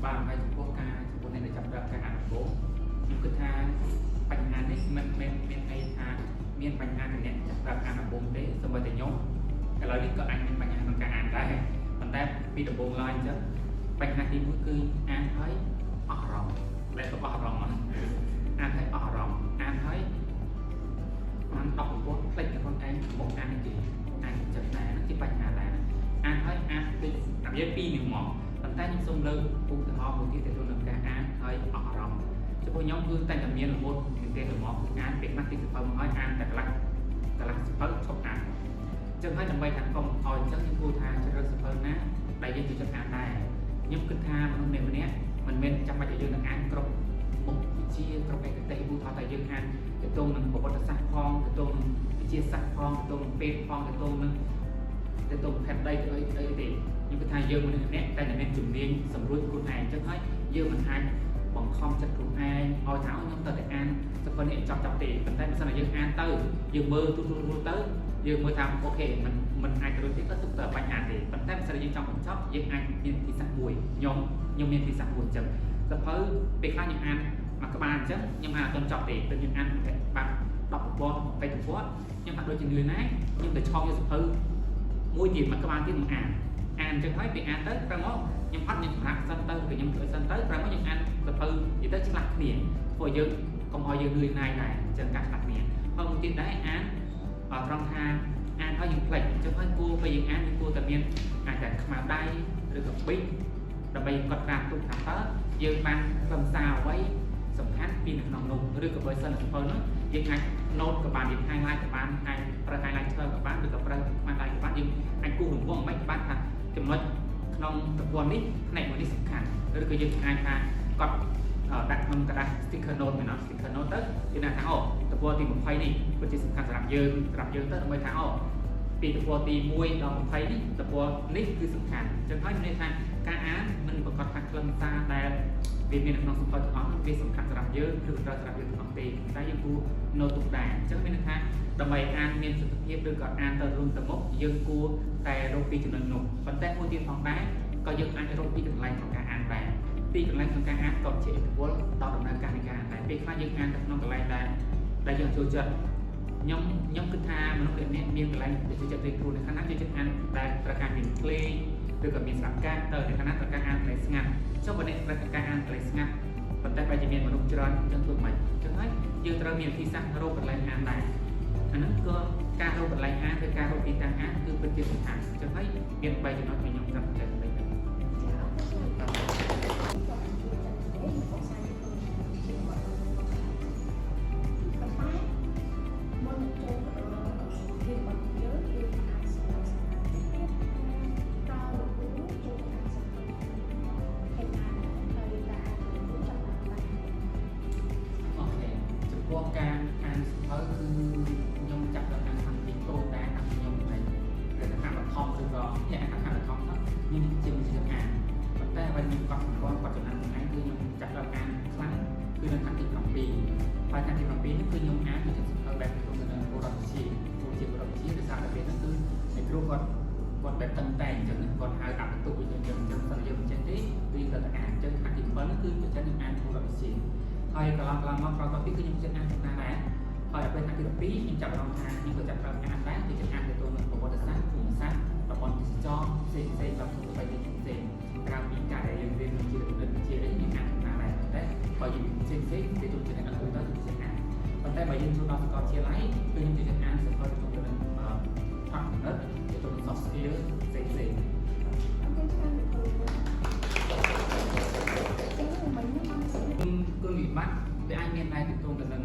បាទហើយចំពោះអ្នកដែលចាប់ផ្ដើមការអានដំបូងខ្ញុំគិតថាបញ្ហានេះមិនមែនមានន័យថាមានបញ្ហាតែអ្នកចាប់ផ្ដើមអានដំបូងទេសូម្បីតែខ្ញុំឥឡូវនេះក៏អាចមានបញ្ហាក្នុងការអានដែរប៉ុន្តែពីដំបូងឡើយអញ្ចឹងបញ្ហាទី1គឺអានហើយអស់អារម្មណ៍ដែលទៅអស់អារម្មណ៍ហ្នឹងអានហើយអស់អារម្មណ៍អានហើយបាន10ប្រព័ន្ធផ្លេចទៅខ្លួនឯងមកអាននិយាយអានចិត្តដែរហ្នឹងជាបញ្ហាដែរអានហើយអានដូចតែនិយាយពីរនេះមកប៉ុន្តែខ្ញុំសូមលើកឧទាហរណ៍មួយទៀតទៅក្នុងការអានហើយអស់អារម្មណ៍ចំពោះខ្ញុំគឺតែតែមានរហូតពីទៅមកអានពេលខ្លះទីសភៅមកហើយអានតែកន្លះសភៅឈប់អានចឹងហើយដើម្បីថាកុំឲ្យអញ្ចឹងខ្ញុំគួរថាជ្រើសរើសសភៅណាដែលយើងចូលចិត្តអានដែរខ្ញុំគិតថាមនុស្សម្នាក់មិនមែនចាំបាច់ឲ្យយើងនឹងអានគ្រប់មុខវិជ្ជាគ្រប់ឯកទេសឧទាហរណ៍តែយើងអានទៅទងនឹងប្រវត្តិសាស្ត្រផងទៅទងនឹងវិទ្យាសាស្ត្រផងទៅទងនឹងពេទ្យផងទៅទងនឹងផែនដីទៅអីទេខ្ញុំគិតថាយើងមនុស្សម្នាក់តែមានជំនាញសម្រួលខ្លួនឯងអញ្ចឹងហើយយើងមិនអាចបង្ខំចិត្តខ្លួនឯងឲ្យថាខ្ញុំទៅតែអានសភៅនេះចប់ទេប៉ុន្តែបើសិនជាយើងអានទៅយើងមើលទូទៅយើងមើលថាអូខេมันអាចទៅទៀតក៏ទុកទៅបញ្ហាទេប៉ុន្តែបើសិនជាយើងចង់បញ្ចប់យើងអាចមានវិធីសាស្ត្រមួយខ្ញុំមានវិធីសាស្ត្រមួយអញ្ចឹងសភៅពេលខ្លះខ្ញុំអានមួយក្បាលអញ្ចឹងខ្ញុំអានអត់ទាន់ចប់ទេពេលខ្ញុំអានបាត់10ប្រព័ន្ធ20ប្រព័ន្ធខ្ញុំហាក់ដូចជានឿយណាស់ខ្ញុំទៅឆោយកសភៅមួយទៀតមួយក្បាលទៀតមកអានអញ្ចឹងហើយពេលអានទៅក្រោយមកខ្ញុំអត់ខ្ញុំប្រាក់សិនទៅឬខ្ញុំធ្វើសិនទៅក្រោយមកខ្ញុំអានសភៅនិយាយទៅឆ្លាស់គ្នាធ្វើឲ្យយើងកុំឲ្យយើងនឿយណាយដែរអញ្ចឹងការឆ្លាស់គ្នាហើយមួយទៀតដែរអានត្រង់ថាអានហើយយើងផ្លេចអញ្ចឹងហើយគួរពេលយើងអានយើងគួរតែមានអាចតែខ្មៅដៃឬក៏ប៊ិចដើម្បីកត់ត្រាទុកថាតើយើងបានខ្លឹមសារអ្វីសំខាន់ពីនៅក្នុងនោះឬក៏បើសិនសភៅនោះយើងអាច note ក៏បានយើង highlight ក៏បានអាចប្រើ highlight ឆ្លើយក៏បានឬក៏ប្រើ highlight ក៏បានយើងអាចគូររង្វង់មិនបានថាចំណុចក្នុងប្រព័ន្ធនេះផ្នែកមួយនេះសំខាន់ឬក៏យើងអាចថាកត់ដាក់ក្នុងกระดาษ sticker note មែនអត់ sticker note ទៅគេថាអូប្រព័ន្ធទី20នេះពិតជាសំខាន់សម្រាប់យើងទៅដើម្បីថាអូពីប្រព័ន្ធទី1ដល់20នេះប្រព័ន្ធនេះគឺសំខាន់អញ្ចឹងហើយមានន័យថាការអានមិនប្រកាសថាខ្លឹមសារដែលវាមាននៅក្នុងសភៅទាំងអស់វាសំខាន់សម្រាប់យើងឬត្រូវសម្រាប់យើងទាំងអស់ទេតែយើងគួរនៅទុកដែរអញ្ចឹងមានន័យថាដើម្បីអានមានសុខភាពឬក៏អានទៅរួមទៅមុខយើងគួរតែរកពីចំណុចនោះប៉ុន្តែមួយទៀតផងដែរក៏យើងអាចរកពីកន្លែងក្នុងការអានដែរពីកន្លែងក្នុងការអានក៏ជាឥទ្ធិពលដល់ដំណើរការនៃការអានដែរពេលខ្លះយើងអានទៅក្នុងកន្លែងដែលយើងចូលចិត្តខ្ញុំគិតថាមនុស្សដែលមានកន្លែងដែលចូលចិត្តរៀនខ្លួននៅខណៈចូលចិត្តអានដែលត្រូវការមានភ្លេងឬក៏មានស្រាប់ការទៅនៅខណៈត្រូវការអានកន្លែងស្ងាត់ចុះបើអ្នកត្រូវការអានកន្លែងស្ងាត់ប៉ុន្តែបើជាមានមនុស្សច្រើនអញ្ចឹងធ្វើមិនអញ្ចឹងហើយយើងត្រូវមានវិធីសាស្ត្ររកកន្លែងអានដែរអាហ្នឹងក៏ការរកកន្លែងអានឬការរកទីតាំងអានគឺពិតជាសំខាន់អញ្ចឹងហើយមាន3ចំណុចដែលខ្ញុំចង់ចែកលេខការអានសភៅគឺខ្ញុំចាប់ដល់អានខាងពីតូចដែរខាងខ្ញុំដែរឬខាងបឋមឬក៏អ្នកខាងបឋមហ្នឹងខ្ញុំជាមិនជាអានប៉ុន្តែអ្វីខ្ញុំកត់សម្គាល់គាត់ចំណាំខ្លួនឯងគឺខ្ញុំចាប់ដល់អានខ្លាំងគឺនៅខាងទី7ហើយខាងទី7នេះគឺខ្ញុំអានគឺជាសភៅបែបក្នុងបុរដ្ឋវិទ្យាដោយសារតែពេលហ្នឹងគឺអ្នកគ្រូគាត់បែបតឹងតែងអញ្ចឹងគាត់ហៅដាក់បន្ទុកឲ្យយើងអញ្ចឹងសិនយើងមិនចេះទេគឺត្រូវតែអានអញ្ចឹងខាងទី7ហ្នឹងគឺខ្ញុំចេះនឹងអានបុរដ្ឋវិទ្យាហើយកន្លងមកក្រោយទៅគឺខ្ញុំចេះអានណាដែរហើយដល់ពេលថ្ងៃទី12ខ្ញុំចាប់អារម្មណ៍ថាខ្ញុំក៏ចាប់អានដែរគឺចេះអានទៅទៅនឹងប្រវត្តិសាស្ត្រភូមិសាស្ត្រប្រព័ន្ធទេសចរផ្សេងដល់ក្នុងបីនេះផ្សេងក្រៅពីការដែលយើងរៀនជាវិទ្យានេះយើងអានណាដែរតែបើយើងផ្សេងទៅចូលចិត្តអានទៅចេះអានប៉ុន្តែបើយើងចូលដល់សាកលវិទ្យាល័យគឺខ្ញុំចេះអានសភៅទៅនឹងផាក់និតទៅនឹង soft skill ផ្សេងគឺវិបត្តិវាអាចមានដែរទៅទៅនឹង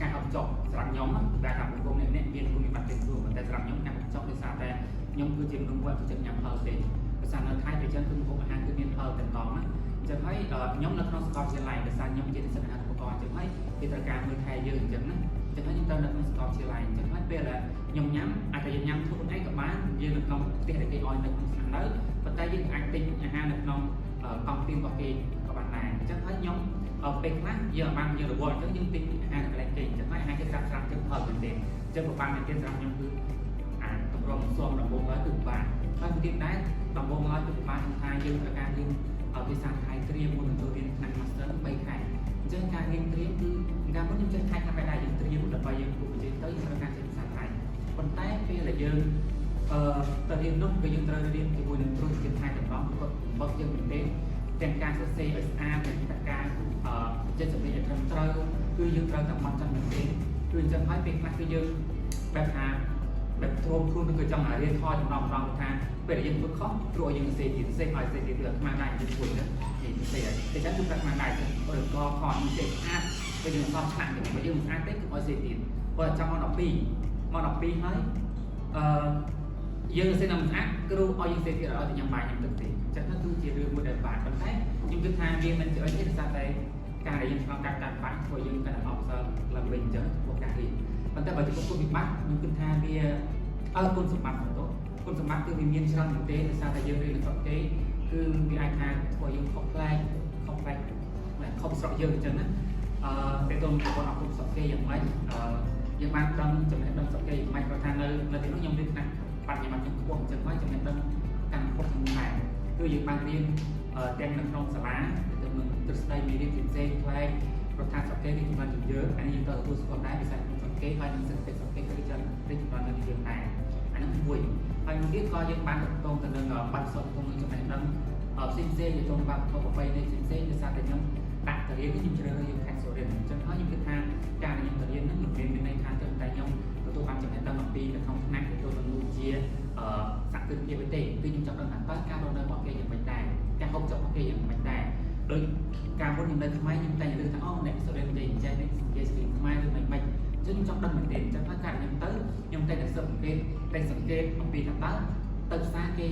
ការអត់ចប់សម្រាប់ខ្ញុំដែលថាប្រព័ន្ធនេះមានគុណវិបត្តិទាំងខ្លួនតែសម្រាប់ខ្ញុំការអត់ចប់ដោយសារតែខ្ញុំគឺជាមនុស្សដែលចិត្តញ៉ាំផលទេដោយសារនៅថៃវាចឹងគឺម្ហូបអាហារគឺមានផលទាំងតងណាអញ្ចឹងហើយខ្ញុំនៅក្នុងសាកលវិទ្យាល័យដោយសារខ្ញុំជានិស្សិតអាហារូបករណ៍អញ្ចឹងហើយគេត្រូវការមើលថែយើងអញ្ចឹងណាអញ្ចឹងហើយខ្ញុំទៅនៅក្នុងសាកលវិទ្យាល័យអញ្ចឹងហើយពេលដែលខ្ញុំញ៉ាំអាចតែយើងញ៉ាំធ្វើខ្លួនឯងក៏បានយើងនៅក្នុងផ្ទះដែលគេឲ្យនៅក្នុងស្នាក់នៅប៉ុន្តែយើងអាចទិញអាហារនៅក្នុងកង់ទីនរបស់គេក៏បានដែរអញ្ចឹងហើយខ្ញុំពេលខ្លះយើងបានយើងរវល់អញ្ចឹងយើងទិញអាហារកន្លែងគេអញ្ចឹងហើយអាហារគេស្រាប់អញ្ចឹងផលមែនទេអញ្ចឹងប្រហែលមែនទេសម្រាប់ខ្ញុំគឺអាតម្រង់ស៊ំដំបូងឡើយគឺបានហើយមួយទៀតដែរដំបូងឡើយគឺបានថាយើងត្រូវការរៀន ពី ភាសាថៃត្រៀមមុននឹងចូលរៀនថ្នាក់ Master 3 ខែអញ្ចឹងការរៀនត្រៀមគឺការមុនខ្ញុំចេះខែខាងបែរយើងត្រៀមដើម្បីយើងពុកនិយាយទៅយើងត្រូវការចេះភាសាថៃប៉ុន្តែពេលដែលយើងទៅរៀននោះគឺយើងត្រូវរៀនជាមួយនឹងគ្រូជាថៃទាំងអស់គាត់បើយើងមិនទេទាំងការសរសេរឲ្យស្អាតទាំងការចេះសម្ដែងឲ្យត្រឹមត្រូវគឺយើងត្រូវតែមកចាំមែនទេគឺអញ្ចឹងហើយពេលខ្លះគឺយើងបែបថាแบบโทรมคุณคือจังหวะเรียนทอดของเราทางเป็นอย่างนี้เขาโปรยังเสียดีเสียหอยเสียดีเหลือมาได้จะควรนะเสียแต่ฉันคือมาได้ก็ขอมีเสียอาร์ตเป็นอย่างความฉลาดอย่างมายื่นอาร์ตได้คือหอยเสียดีพอจังมอนอปีให้ยื่นเส้นน้ำอาร์ตก็รู้เอายังเสียดีเราจะยังใบยังตึกตีฉันก็คือจะเรื่องมันเดินบาดมันได้ยังคือทางเรียนมันจะเอาที่สัตว์ใดการได้ยังความการปัดพอยังการออกสลับเป็นเจอพวกการเรียนมันแต่บางทีก็มีมัดยังคือทางเรียคุณสมบัติของตัวคุณสมบัติคือมีเมียนช่างเต้ในซาตาเยอร์เรียนกับเต้คือมีอาการพอยังครบแรงเหมือนครบสอบเยอะจังนะแต่ตัวมีคนออกคุณสอบเต้อย่างไรยังมาดังจำเป็นดังสอบเต้อย่างไรประธานเลยที่น้องยังเรียนนะปัจจุบันยังควงจังไรจำเป็นดังการพบทางไหนคือยังมาเรียนแจ้งนักน้องสาระแต่มึงตึกสไตล์มีเรียนถึงเต้แรงประธานสอบเต้ที่มันถึงเยอะอันนี้ยังต่อตัวสอบได้ไปใส่สอบเต้ไปยังสึกเป็นสอบเต้ก็ได้จังได้จุดนั้นในเรื่องไหนอันนั้นvuiហើយមួយទៀតក៏យើងបានតងទៅនឹងបាត់សុខក្នុងចំណេះដឹងផ្សេងៗទៅក្នុងបាត់ប្រពៃណីផ្សេងៗដោយសារតែខ្ញុំដាក់ទៅរៀនខ្ញុំជ្រើសរើសយកខាងសូរៀនអញ្ចឹងហើយខ្ញុំគិតថាការខ្ញុំទៅរៀនហ្នឹងមិនមានន័យថាតែខ្ញុំទទួលបានចំណេះដឹងអំពីនៅក្នុងថ្នាក់ទទួលនឹងជាសក្តិភាពទេគឺខ្ញុំចង់ដឹងថាតើការរស់នៅរបស់គេយ៉ាងម៉េចដែរការហូបចុករបស់គេយ៉ាងម៉េចដែរដោយការមុនខ្ញុំនៅខ្មែរខ្ញុំតែលើថាអូអ្នកសូរៀននិយាយចេះនេះនិយាយស្រីខ្មែរឬមិនមិនចឹងខ្ញុំចង់ដឹងមែនទេអញ្ចឹងថាការខ្ញុំទៅខ្ញុំតែសង្កេតអំពីថាតើទៅផ្សារគេ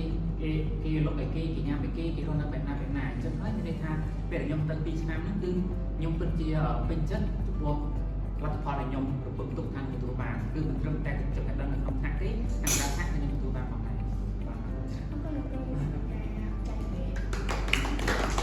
លុបឲ្យគេញ៉ាំឲ្យគេរស់នៅបែបណាអញ្ចឹងហើយមានន័យថាពេលខ្ញុំទៅ2 ឆ្នាំហ្នឹងគឺខ្ញុំពិតជាពេញចិត្តចំពោះលទ្ធផលដែលខ្ញុំប្រពន្ធទុកខាង